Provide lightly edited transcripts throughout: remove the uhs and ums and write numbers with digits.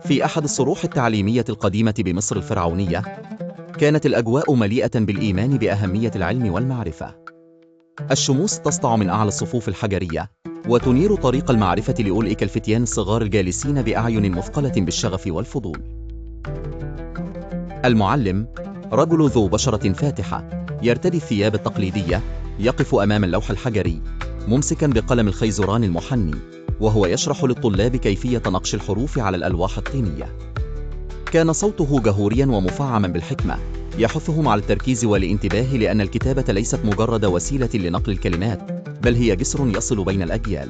في أحد الصروح التعليمية القديمة بمصر الفرعونية، كانت الأجواء مليئة بالإيمان بأهمية العلم والمعرفة. الشموس تسطع من أعلى الصفوف الحجرية، وتنير طريق المعرفة لأولئك الفتيان الصغار الجالسين بأعين مثقلة بالشغف والفضول. المعلم، رجل ذو بشرة فاتحة، يرتدي الثياب التقليدية، يقف أمام اللوح الحجري، ممسكا بقلم الخيزران المحني، وهو يشرح للطلاب كيفية نقش الحروف على الألواح الطينية. كان صوته جهوريا ومفعما بالحكمة، يحثهم على التركيز والانتباه، لأن الكتابة ليست مجرد وسيلة لنقل الكلمات، بل هي جسر يصل بين الأجيال.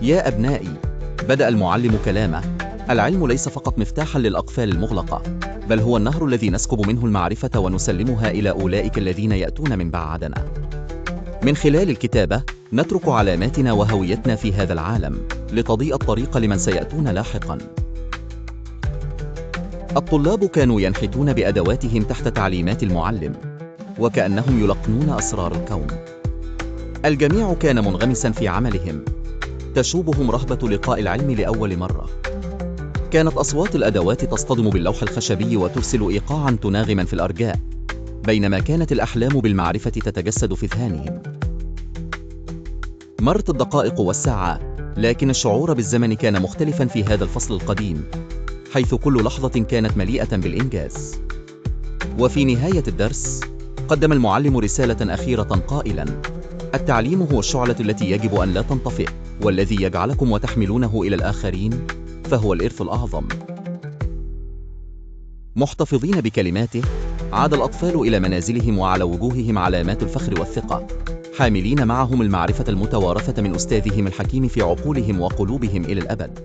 يا أبنائي، بدأ المعلم كلامه، العلم ليس فقط مفتاحا للأقفال المغلقة، بل هو النهر الذي نسكب منه المعرفة ونسلمها إلى أولئك الذين يأتون من بعدنا. من خلال الكتابة نترك علاماتنا وهويتنا في هذا العالم، لتضيء الطريق لمن سيأتون لاحقا. الطلاب كانوا ينحتون بأدواتهم تحت تعليمات المعلم، وكأنهم يلقنون أسرار الكون. الجميع كان منغمسا في عملهم، تشوبهم رهبة لقاء العلم لأول مرة. كانت أصوات الأدوات تصطدم باللوح الخشبي وترسل إيقاعا تناغما في الأرجاء، بينما كانت الأحلام بالمعرفة تتجسد في أذهانهم. مرت الدقائق والساعات، لكن الشعور بالزمن كان مختلفا في هذا الفصل القديم، حيث كل لحظة كانت مليئة بالإنجاز. وفي نهاية الدرس، قدم المعلم رسالة أخيرة قائلا: التعليم هو الشعلة التي يجب أن لا تنطفئ، والذي يجعلكم وتحملونه إلى الآخرين فهو الإرث الأعظم. محتفظين بكلماته، عاد الأطفال إلى منازلهم وعلى وجوههم علامات الفخر والثقة، حاملين معهم المعرفة المتوارثة من أستاذهم الحكيم في عقولهم وقلوبهم إلى الأبد.